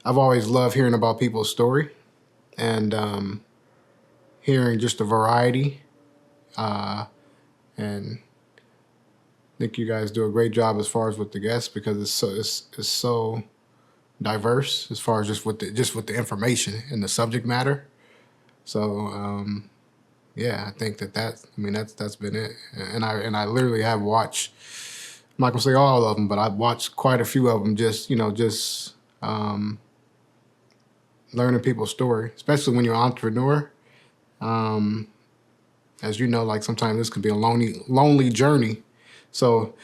I've always loved hearing about people's story and hearing just the variety. And I think you guys do a great job as far as with the guests because it's so diverse as far as just with the information and the subject matter. So yeah, I think that's been it. And I literally have watched. I'm not gonna say all of them, but I've watched quite a few of them. Just learning people's story, especially when you're an entrepreneur. As you know, like sometimes this could be a lonely journey. So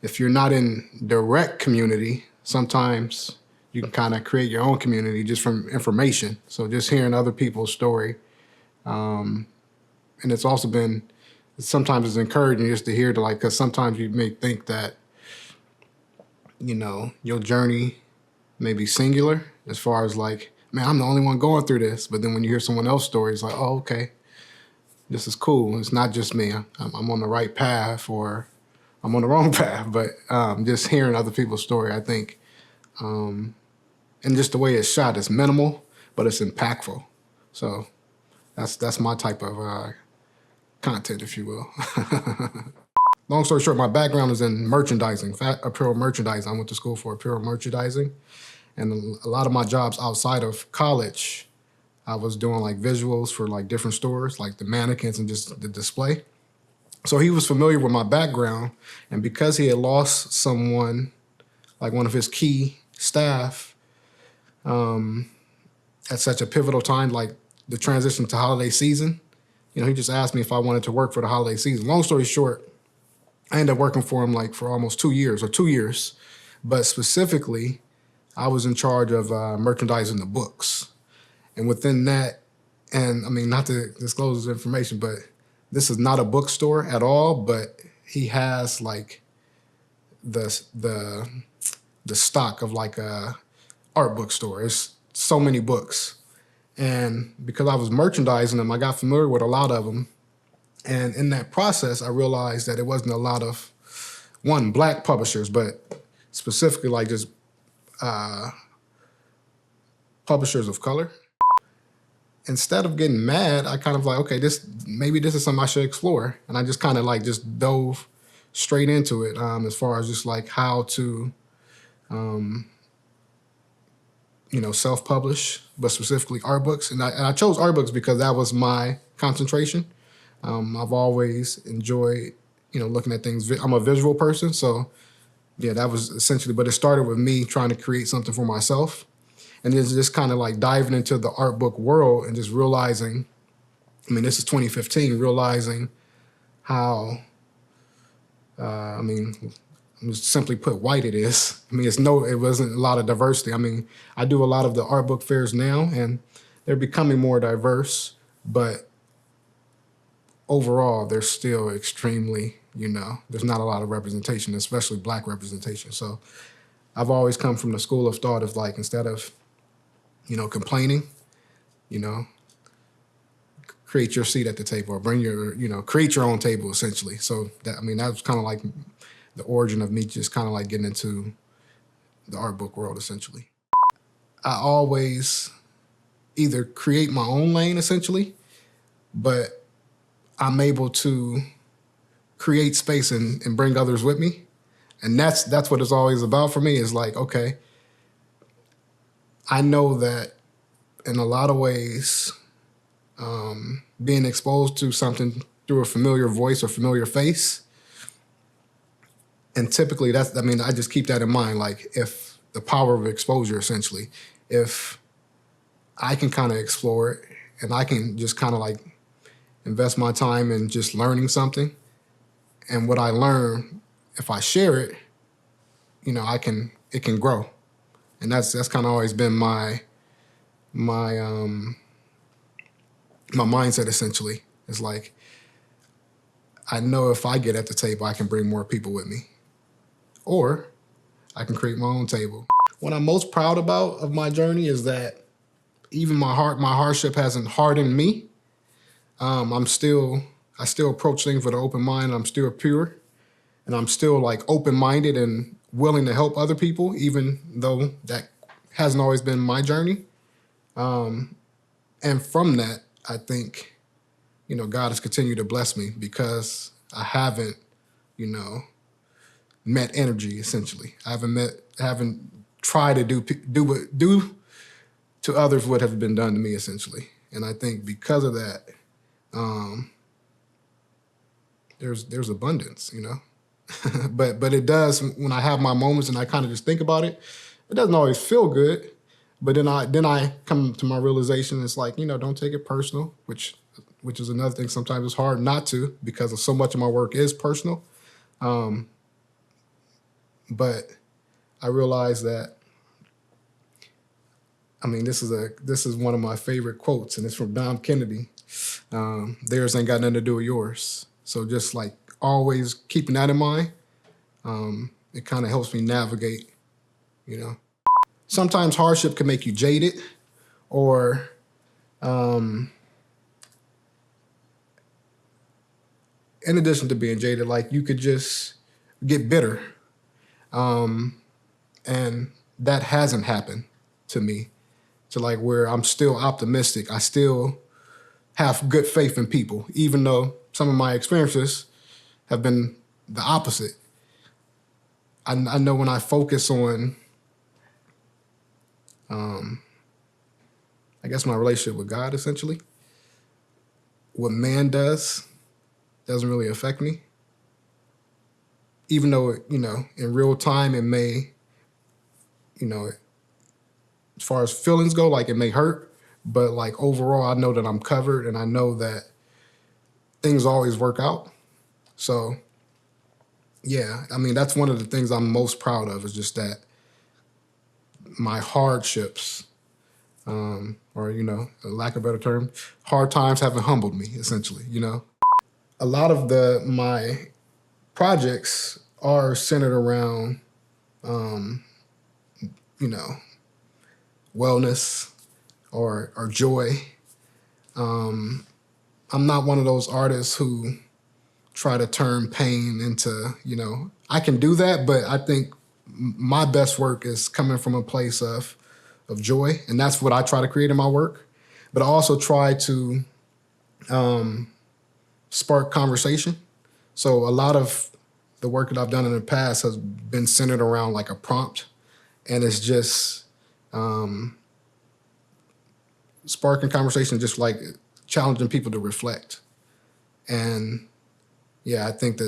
if you're not in direct community, sometimes you can kind of create your own community just from information. So just hearing other people's story, and it's also been sometimes it's encouraging just to hear because sometimes you may think that your journey may be singular as far as like, man, I'm the only one going through this. But then when you hear someone else's story, it's like, oh, okay, this is cool. It's not just me. I'm on the right path or I'm on the wrong path. But just hearing other people's story, I think, and just the way it's shot, it's minimal, but it's impactful. So that's my type of content, if you will. Long story short, my background is in merchandising, apparel merchandising. I went to school for apparel merchandising. And a lot of my jobs outside of college, I was doing like visuals for like different stores, like the mannequins and just the display. So he was familiar with my background. And because he had lost someone, like one of his key staff, at such a pivotal time, like the transition to holiday season, he just asked me if I wanted to work for the holiday season. Long story short, I ended up working for him like for almost 2 years. But specifically, I was in charge of merchandising the books. And within that, and I mean, not to disclose this information, but this is not a bookstore at all, but he has like the stock of like a art bookstore. It's so many books. And because I was merchandising them, I got familiar with a lot of them. And in that process, I realized that it wasn't a lot of, one, Black publishers, but specifically like just publishers of color. Instead of getting mad, I kind of like, okay, maybe this is something I should explore. And I just kind of like just dove straight into it as far as just like how to, self-publish, but specifically art books. And I chose art books because that was my concentration. I've always enjoyed, looking at things. I'm a visual person, so yeah, that was essentially, but it started with me trying to create something for myself. And then just kind of like diving into the art book world and just realizing, this is 2015, realizing how, just simply put, white it is. It wasn't a lot of diversity. I do a lot of the art book fairs now and they're becoming more diverse, but overall, they're still extremely, there's not a lot of representation, especially Black representation. So I've always come from the school of thought of like, instead of, complaining, create your seat at the table or create your own table essentially. So that was kind of like the origin of me just kind of like getting into the art book world essentially. I always either create my own lane essentially, but I'm able to create space and bring others with me. And that's what it's always about for me is like, okay, I know that in a lot of ways, being exposed to something through a familiar voice or familiar face, and typically I just keep that in mind, like if the power of exposure essentially, if I can kind of explore it and I can just kind of like invest my time in just learning something, and what I learn, if I share it, it can grow. And that's kind of always been my mindset essentially. It's like, I know if I get at the table, I can bring more people with me. Or I can create my own table. What I'm most proud about of my journey is that even my hardship hasn't hardened me. I still approach things with an open mind. I'm still pure. And I'm still like open-minded and willing to help other people, even though that hasn't always been my journey. And from that, I think, God has continued to bless me because I haven't, met energy, essentially. I haven't tried to do to others what have been done to me, essentially. And I think because of that, there's abundance, but it does, when I have my moments and I kind of just think about it, it doesn't always feel good. But then I come to my realization, it's like, don't take it personal, which is another thing. Sometimes it's hard not to because of so much of my work is personal. But I realize that, this is one of my favorite quotes, and it's from Dom Kennedy. Theirs ain't got nothing to do with yours. So just like always keeping that in mind, it kind of helps me navigate, Sometimes hardship can make you jaded, or in addition to being jaded, like you could just get bitter. And that hasn't happened to me, to like where I'm still optimistic. I still have good faith in people, even though some of my experiences have been the opposite. I know when I focus on, I guess my relationship with God, essentially, what man doesn't really affect me. Even though, in real time it may, as far as feelings go, like it may hurt, but like overall I know that I'm covered and I know that things always work out. So yeah, that's one of the things I'm most proud of, is just that my hardships, or, a lack of a better term, hard times haven't humbled me, essentially, A lot of my projects are centered around, wellness or joy. I'm not one of those artists who try to turn pain into, I can do that, but I think my best work is coming from a place of joy, and that's what I try to create in my work. But I also try to spark conversation. So a lot of the work that I've done in the past has been centered around like a prompt, and it's just sparking conversation, just like challenging people to reflect. And yeah, I think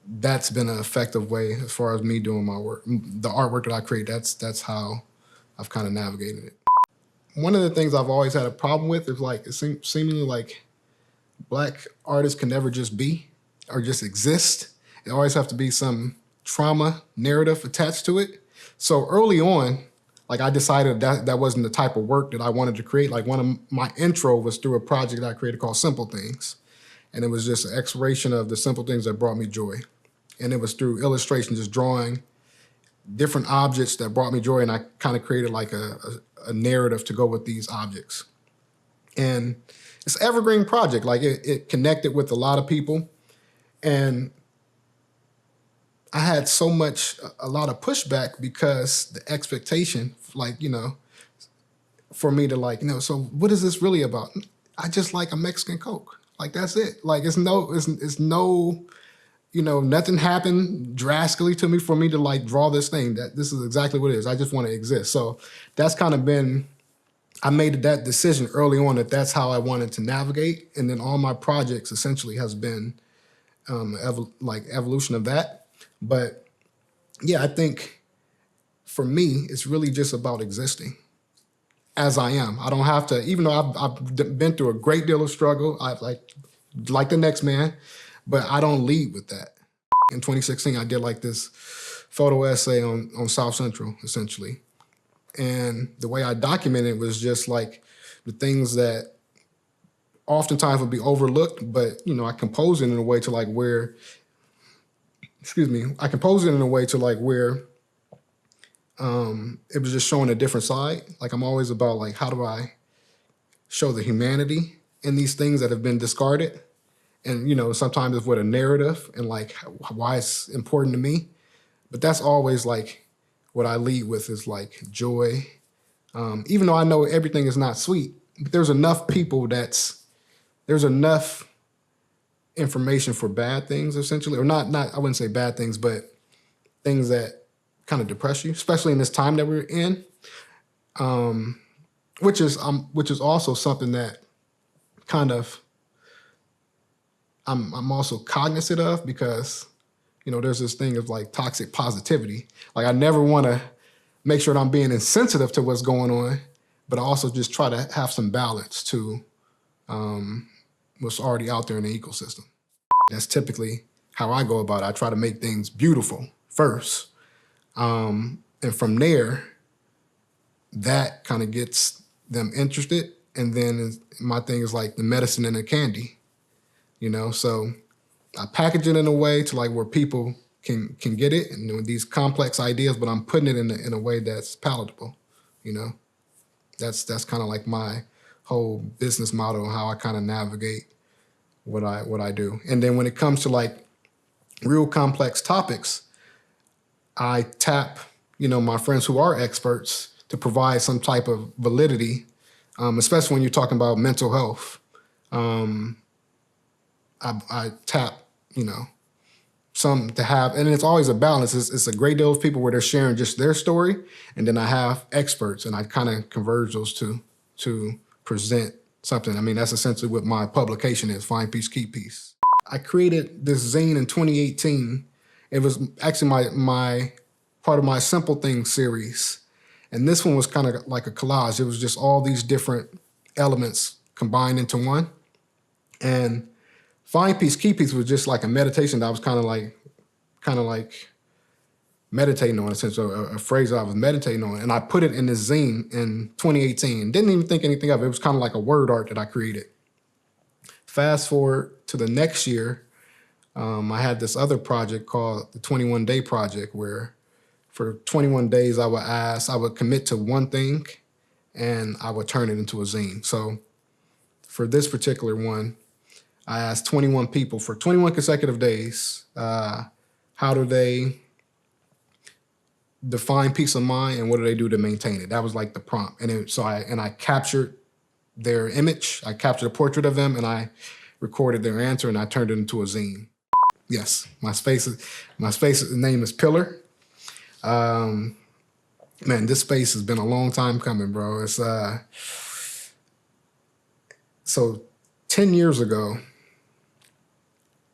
that's been an effective way as far as me doing my work. The artwork that I create, that's how I've kind of navigated it. One of the things I've always had a problem with is like, it seemingly like Black artists can never just be or just exist. It always have to be some trauma narrative attached to it. So early on, like I decided that wasn't the type of work that I wanted to create. Like one of my intro was through a project that I created called Simple Things. And it was just an exploration of the simple things that brought me joy. And it was through illustration, just drawing different objects that brought me joy. And I kind of created like a narrative to go with these objects. And it's an evergreen project. Like it connected with a lot of people. And I had a lot of pushback because the expectation, like, for me to like, so what is this really about? I just like a Mexican Coke. Like, that's it. Like, it's no, nothing happened drastically to me for me to like draw this thing. That this is exactly what it is. I just want to exist. So that's kind of been, I made that decision early on that that's how I wanted to navigate. And then all my projects essentially has been evolution of that. But yeah, I think for me, it's really just about existing as I am. I don't have to, even though I've been through a great deal of struggle, I like the next man, but I don't lead with that. In 2016, I did like this photo essay on South Central, essentially. And the way I documented it was just like the things that oftentimes would be overlooked, but, I composed it in a way to like where, I composed it in a way to like where it was just showing a different side. Like I'm always about like, how do I show the humanity in these things that have been discarded? And, sometimes it's with a narrative and like why it's important to me. But that's always like what I lead with is like joy, Even though I know everything is not sweet, but there's enough people there's enough information for bad things, essentially, or not, I wouldn't say bad things, but things that kind of depress you, especially in this time that we're in, which is also something that kind of I'm also cognizant of, because, you know, there's this thing of like toxic positivity. Like, I never want to make sure that I'm being insensitive to what's going on, but I also just try to have some balance to what's already out there in the ecosystem. That's typically how I go about it. I try to make things beautiful first. And from there, that kind of gets them interested. And then my thing is like the medicine and the candy, you know? So I package it in a way to like where people can get it, and with these complex ideas, but I'm putting it in a way that's palatable, you know? That's kind of like my whole business model and how I kind of navigate what I do. And then when it comes to like real complex topics, I tap, you know, my friends who are experts to provide some type of validity, especially when you're talking about mental health. I tap, you know, some to have, and it's always a balance. It's a great deal of people where they're sharing just their story, and then I have experts, and I kind of converge those two to present something. I mean, that's essentially what my publication is, Find Peace, Keep Peace. I created this zine in 2018. It was actually my part of my Simple Things series. And this one was kind of like a collage. It was just all these different elements combined into one. And Find Peace, Keep Peace was just like a meditation that I was kind of like meditating on, essentially, a phrase that I was meditating on. And I put it in this zine in 2018. Didn't even think anything of it. It was kind of like a word art that I created. Fast forward to the next year, I had this other project called the 21 Day Project, where for 21 days I would commit to one thing and I would turn it into a zine. So for this particular one, I asked 21 people for 21 consecutive days, how do they define peace of mind and what do they do to maintain it? That was like the prompt. And I captured their image, I captured a portrait of them, and I recorded their answer, and I turned it into a zine. Yes, my space's name is Pillar. Man, this space has been a long time coming, bro. It's so 10 years ago,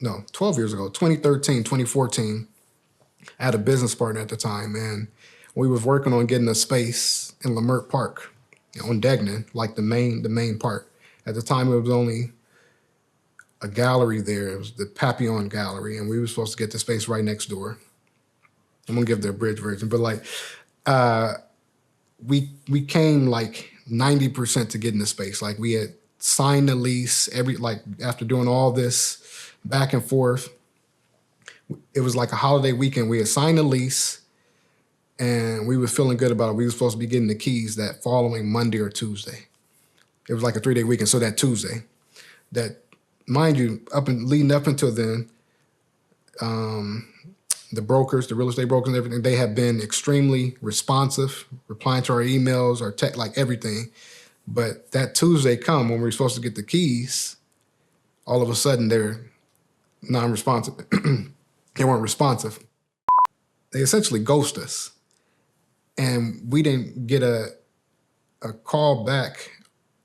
no, 12 years ago, 2013, 2014, I had a business partner at the time, and we was working on getting a space in Leimert Park on Degnan, like the main part. At the time, it was only a gallery there. It was the Papillon Gallery, and we were supposed to get the space right next door. I'm gonna give the abridged version, but like, we came like 90% to get in the space. Like, we had signed the lease, after doing all this back and forth. It was like a holiday weekend. We had signed the lease, and we were feeling good about it. We were supposed to be getting the keys that following Monday or Tuesday. It was like a 3-day weekend, so that Tuesday. That, mind you, leading up until then, the brokers, the real estate brokers and everything, they have been extremely responsive, replying to our emails, our tech, like everything. But that Tuesday come when we were supposed to get the keys, all of a sudden they're non-responsive. They weren't responsive. They essentially ghost us. And we didn't get a call back,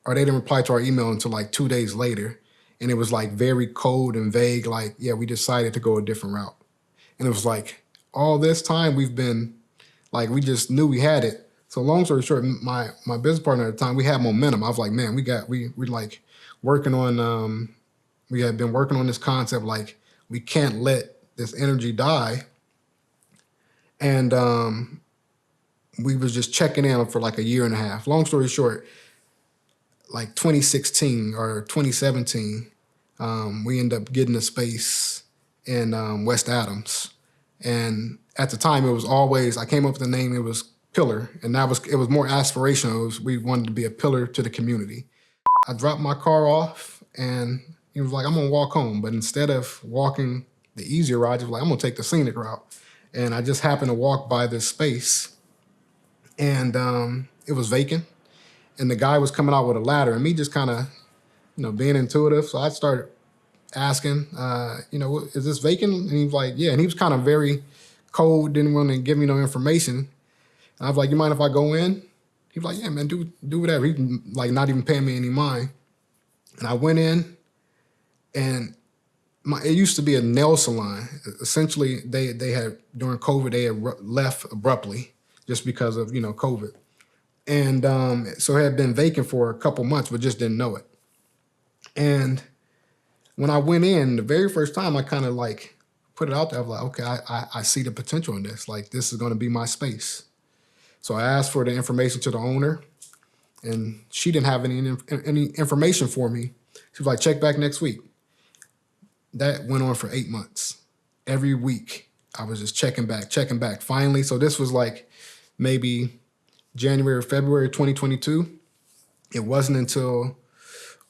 or they didn't reply to our email until like 2 days later. And it was like very cold and vague, like, yeah, we decided to go a different route. And it was like, all this time we've been, like, we just knew we had it. So long story short, my business partner at the time, we had momentum. I was like, man, we like working on, we had been working on this concept, like, we can't let this energy die. And we was just checking in for like a year and a half. Long story short, like 2016 or 2017, we ended up getting a space in West Adams. And at the time, it was always, I came up with the name, it was Pillar. And it was more aspirational. We wanted to be a pillar to the community. I dropped my car off, and he was like, I'm gonna walk home. But instead of walking the easier route, I was like, I'm gonna take the scenic route. And I just happened to walk by this space. And it was vacant, and the guy was coming out with a ladder, and me just kind of, being intuitive. So I started asking, is this vacant? And he was like, yeah. And he was kind of very cold, didn't want to give me no information. And I was like, you mind if I go in? He was like, yeah, man, do whatever. He like not even paying me any mind. And I went in, and it used to be a nail salon. Essentially, they had, during COVID, they had left abruptly just because of, COVID. And so it had been vacant for a couple months, but just didn't know it. And when I went in, the very first time, I kind of like put it out there. I was like, okay, I see the potential in this. Like, this is going to be my space. So I asked for the information to the owner, and she didn't have any information for me. She was like, check back next week. That went on for 8 months. Every week, I was just checking back. Finally, so this was like maybe January or February 2022. It wasn't until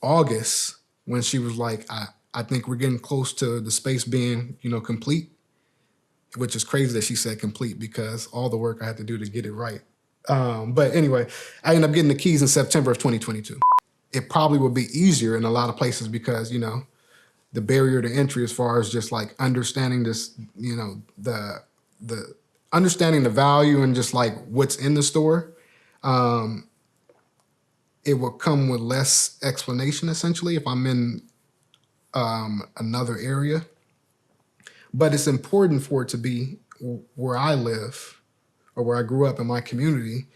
August when she was like, I think we're getting close to the space being, complete, which is crazy that she said complete because all the work I had to do to get it right. But anyway, I ended up getting the keys in September of 2022. It probably would be easier in a lot of places because, the barrier to entry as far as just like understanding this, the understanding the value and just like what's in the store, it will come with less explanation essentially if I'm in another area. But it's important for it to be where I live or where I grew up in my community,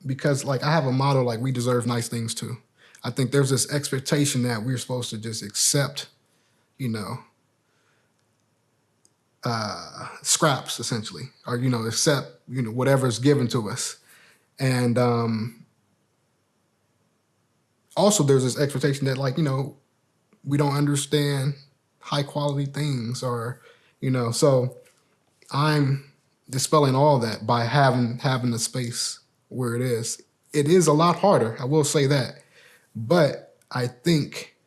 because like I have a motto like we deserve nice things too. I think there's this expectation that we're supposed to just accept, scraps essentially, or, accept, whatever's given to us. And also there's this expectation that like, we don't understand high quality things or, so I'm dispelling all that by having the space where it is. It is a lot harder, I will say that. But I think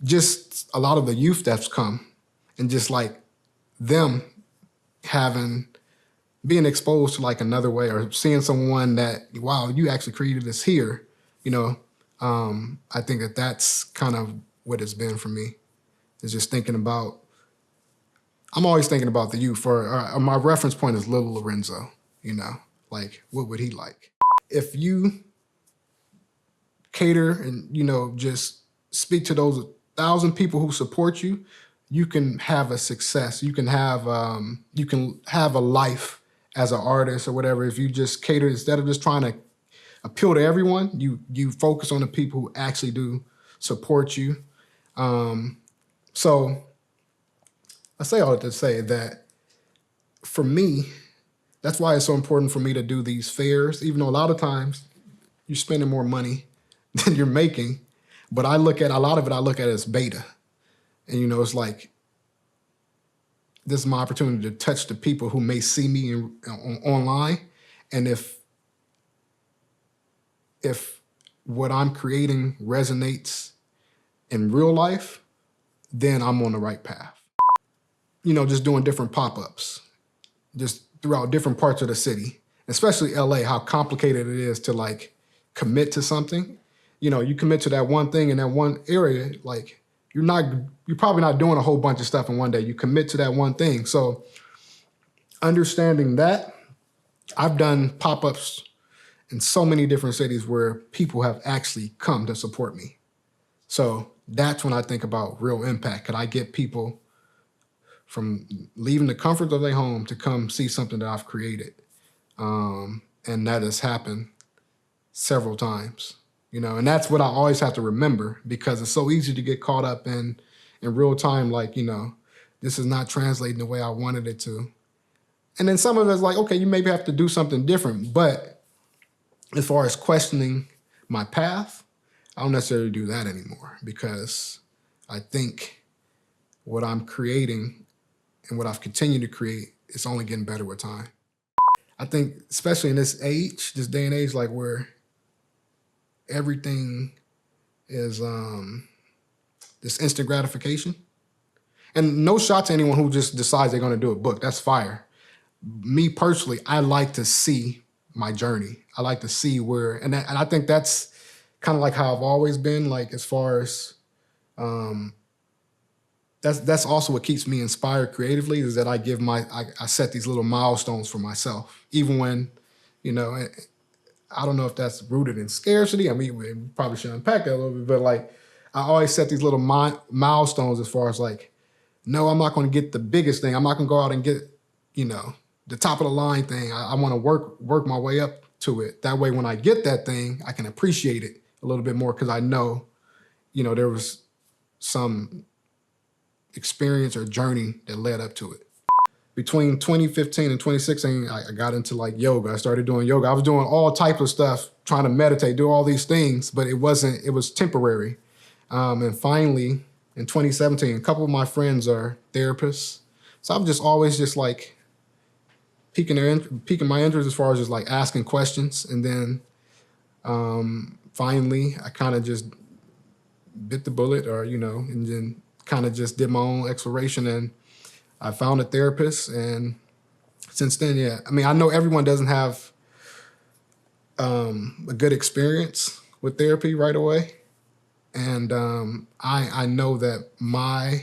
just a lot of the youth that's come and just like them being exposed to like another way or seeing someone that, wow, you actually created this here, I think that's kind of what it's been for me. Is just thinking about, I'm always thinking about the youth, or my reference point is little Lorenzo, like what would he like? If you cater and, just speak to those 1,000 people who support you, you can have a success. You can have a life as an artist or whatever. If you just cater, instead of just trying to appeal to everyone, you focus on the people who actually do support you. So I say all that to say that for me, that's why it's so important for me to do these fairs, even though a lot of times you're spending more money than you're making. But I look at a lot of it as beta. And, it's like, this is my opportunity to touch the people who may see me online. And if what I'm creating resonates in real life, then I'm on the right path. Just doing different pop-ups, just throughout different parts of the city, especially LA, how complicated it is to like commit to something. You commit to that one thing in that one area, like you're probably not doing a whole bunch of stuff in one day. You commit to that one thing. So understanding that, I've done pop-ups in so many different cities where people have actually come to support me. So that's when I think about real impact. Could I get people from leaving the comfort of their home to come see something that I've created? And that has happened several times, and that's what I always have to remember, because it's so easy to get caught up in real time, like, this is not translating the way I wanted it to. And then some of it's like, okay, you maybe have to do something different. But as far as questioning my path, I don't necessarily do that anymore, because I think what I'm creating and what I've continued to create is only getting better with time. I think, especially in this day and age, like where everything is this instant gratification. And no shot to anyone who just decides they're going to do a book. That's fire. Me personally, I like to see my journey. I like to see where, and I think that's kind of like how I've always been, like as far as, that's also what keeps me inspired creatively, is that I set these little milestones for myself, even when, you know, I don't know if that's rooted in scarcity. I mean, we probably should unpack that a little bit, but like, I always set these little milestones as far as like, no, I'm not going to get the biggest thing. I'm not going to go out and get, you know, the top of the line thing. I want to work my way up to it. That way, when I get that thing, I can appreciate it a little bit more, because I know, you know, there was some experience or journey that led up to it. Between 2015 and 2016, I got into like yoga. I started doing yoga. I was doing all types of stuff, trying to meditate, do all these things, but it was temporary. And finally, in 2017, a couple of my friends are therapists. So I'm just always just like piquing my interest as far as just like asking questions. And then finally, I kind of just bit the bullet, or, you know, and then kind of just did my own exploration, and I found a therapist. And since then, yeah, I mean, I know everyone doesn't have a good experience with therapy right away. And I know that my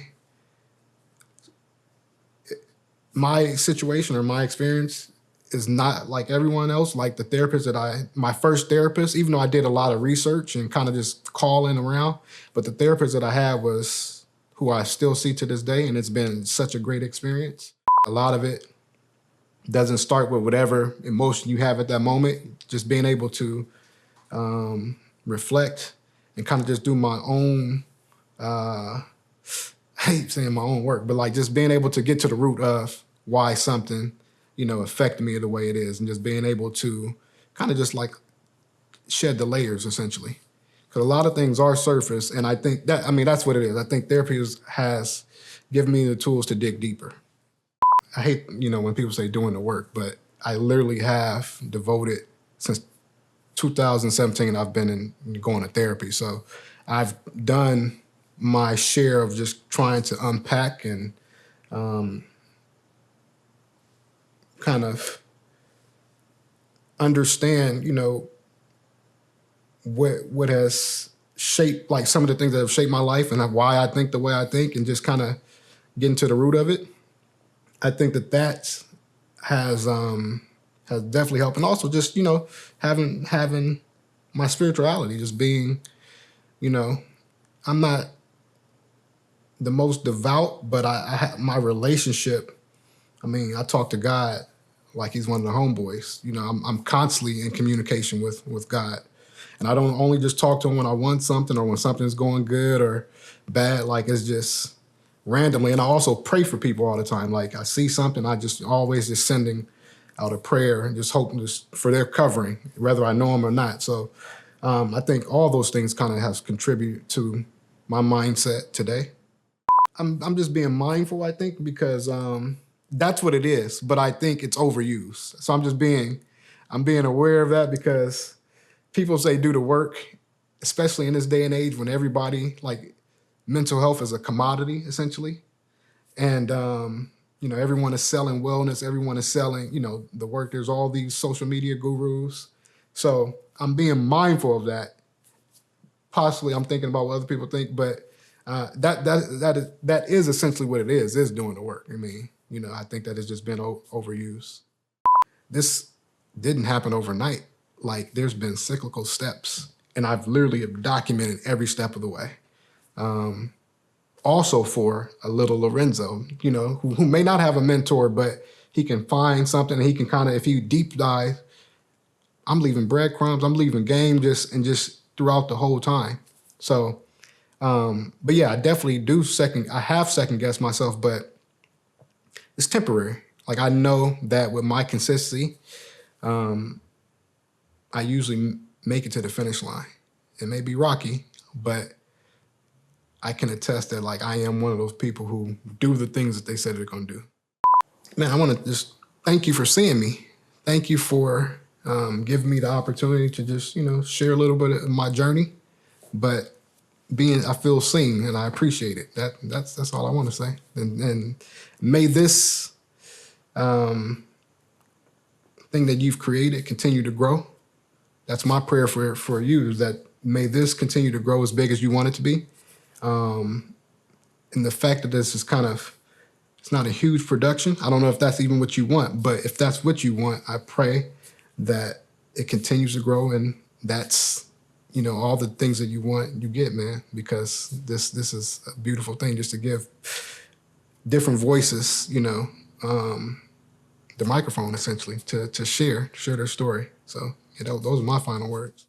situation or my experience is not like everyone else. Like the therapist my first therapist, even though I did a lot of research and kind of just calling around, but the therapist that I had was who I still see to this day, and it's been such a great experience. A lot of it doesn't start with whatever emotion you have at that moment, just being able to reflect and kind of just do my own, I hate saying my own work, but like just being able to get to the root of why something, you know, affected me the way it is, and just being able to kind of just like shed the layers, essentially. Because a lot of things are surface, and I think that, I mean, that's what it is. I think therapy has given me the tools to dig deeper. I hate, you know, when people say doing the work, but I literally have devoted, since 2017, I've been going to therapy. So I've done my share of just trying to unpack and kind of understand, you know, what has shaped, like some of the things that have shaped my life and why I think the way I think, and just kind of getting to the root of it. I think that has definitely helped. And also just, you know, having my spirituality, just being, you know, I'm not the most devout, but I have my relationship. I mean, I talk to God like he's one of the homeboys. You know, I'm constantly in communication with God. And I don't only just talk to him when I want something or when something's going good or bad. Like, it's just randomly. And I also pray for people all the time. Like, I see something, I just always just sending out a prayer and just hoping for their covering, whether I know them or not. So I think all those things kind of have contributed to my mindset today. I'm just being mindful, I think, because that's what it is. But I think it's overused. So I'm being aware of that, because people say do the work, especially in this day and age when everybody, like, mental health is a commodity, essentially. And, you know, everyone is selling wellness. Everyone is selling, you know, the work. There's all these social media gurus. So I'm being mindful of that. Possibly I'm thinking about what other people think, but that is essentially what it is doing the work. I mean, you know, I think that it's just been overused. This didn't happen overnight. Like, there's been cyclical steps, and I've literally documented every step of the way. Also for a little Lorenzo, you know, who may not have a mentor, but he can find something, and he can kind of, if you deep dive, I'm leaving breadcrumbs, I'm leaving game just throughout the whole time. So, but yeah, I definitely I have second guessed myself, but it's temporary. Like, I know that with my consistency, I usually make it to the finish line. It may be rocky, but I can attest that, like, I am one of those people who do the things that they said they're gonna do. Man, I wanna just thank you for seeing me. Thank you for giving me the opportunity to just, you know, share a little bit of my journey, but I feel seen, and I appreciate it. That's all I wanna say. And may this thing that you've created continue to grow. That's my prayer for you, is that may this continue to grow as big as you want it to be. And the fact that this is it's not a huge production. I don't know if that's even what you want, but if that's what you want, I pray that it continues to grow, and that's, all the things that you want, you get, man, because this is a beautiful thing, just to give different voices, the microphone, essentially, to share their story. So those are my final words.